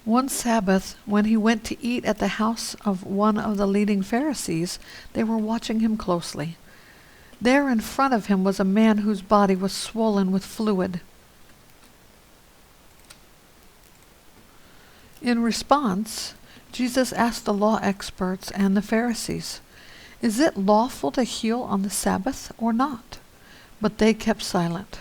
One Sabbath, when he went to eat at the house of one of the leading Pharisees, they were watching him closely. There in front of him was a man whose body was swollen with fluid. In response, Jesus asked the law experts and the Pharisees, "Is it lawful to heal on the Sabbath or not?" But they kept silent.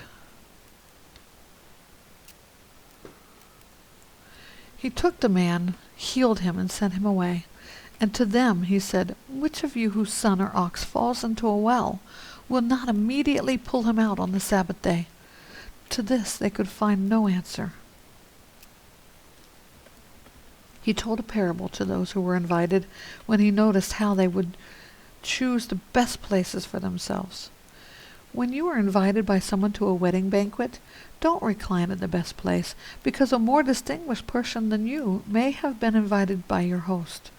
He took the man, healed him, and sent him away. And to them he said, "Which of you whose son or ox falls into a well will not immediately pull him out on the Sabbath day?" To this they could find no answer. He told a parable to those who were invited when he noticed how they would choose the best places for themselves. When you are invited by someone to a wedding banquet, don't recline at the best place, because a more distinguished person than you may have been invited by your host.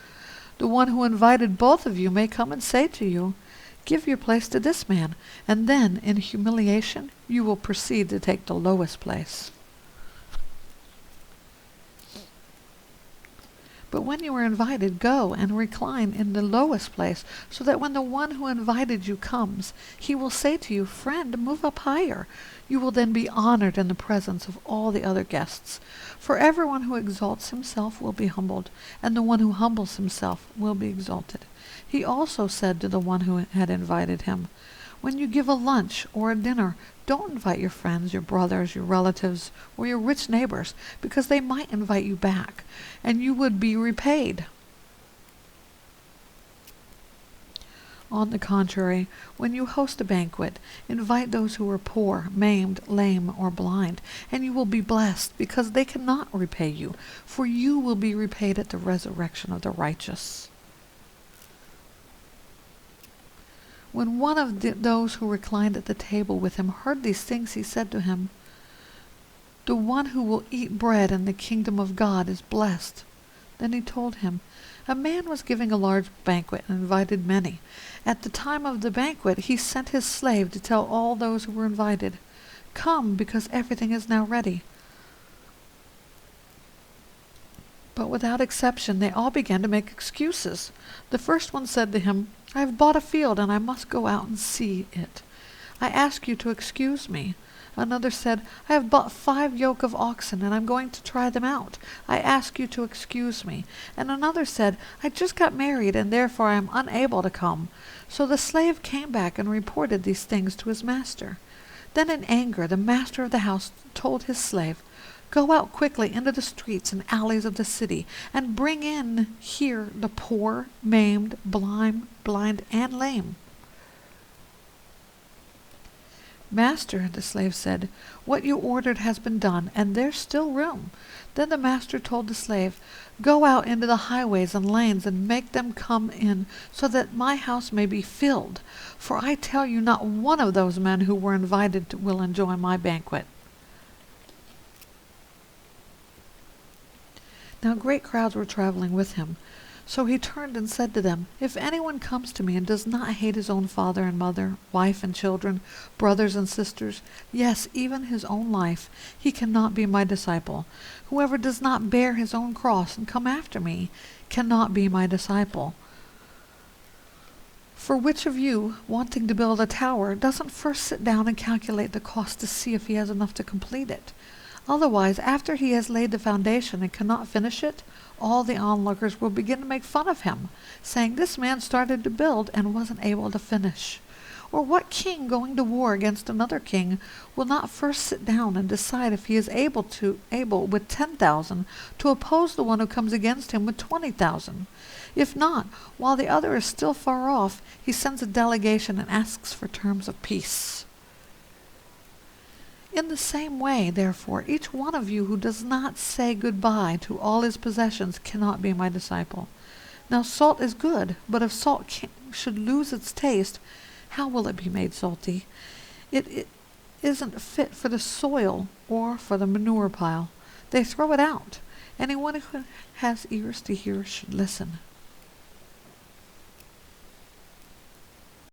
The one who invited both of you may come and say to you, "Give your place to this man," and then, in humiliation, you will proceed to take the lowest place. But when you are invited, go and recline in the lowest place, so that when the one who invited you comes, he will say to you, "Friend, move up higher." You will then be honored in the presence of all the other guests. For everyone who exalts himself will be humbled, and the one who humbles himself will be exalted. He also said to the one who had invited him, "When you give a lunch or a dinner, don't invite your friends, your brothers, your relatives, or your rich neighbors, because they might invite you back, and you would be repaid. On the contrary, when you host a banquet, invite those who are poor, maimed, lame, or blind, and you will be blessed, because they cannot repay you, for you will be repaid at the resurrection of the righteous." When one of those who reclined at the table with him heard these things, he said to him, "The one who will eat bread in the kingdom of God is blessed." Then he told him, "A man was giving a large banquet and invited many. At the time of the banquet he sent his slave to tell all those who were invited, 'Come, because everything is now ready.' But without exception they all began to make excuses. The first one said to him, 'I have bought a field and I must go out and see it. I ask you to excuse me.' Another said, 'I have bought 5 yoke of oxen and I'm going to try them out. I ask you to excuse me.' And another said, 'I just got married and therefore I am unable to come.' So the slave came back and reported these things to his master. Then in anger the master of the house told his slave, 'Go out quickly into the streets and alleys of the city, and bring in here the poor, maimed, blind, and lame.' 'Master,' the slave said, 'what you ordered has been done, and there's still room.' Then the master told the slave, 'Go out into the highways and lanes and make them come in, so that my house may be filled. For I tell you, not one of those men who were invited will enjoy my banquet.' Now great crowds were traveling with him. So he turned and said to them, 'If anyone comes to me and does not hate his own father and mother, wife and children, brothers and sisters, yes, even his own life, he cannot be my disciple. Whoever does not bear his own cross and come after me cannot be my disciple. For which of you, wanting to build a tower, doesn't first sit down and calculate the cost to see if he has enough to complete it? Otherwise, after he has laid the foundation and cannot finish it, all the onlookers will begin to make fun of him, saying, "This man started to build and wasn't able to finish." Or what king going to war against another king will not first sit down and decide if he is able with 10,000 to oppose the one who comes against him with 20,000? If not, while the other is still far off, he sends a delegation and asks for terms of peace. In the same way, therefore, each one of you who does not say goodbye to all his possessions cannot be my disciple. Now salt is good, but if salt should lose its taste, how will it be made salty? It isn't fit for the soil or for the manure pile. They throw it out. Anyone who has ears to hear should listen.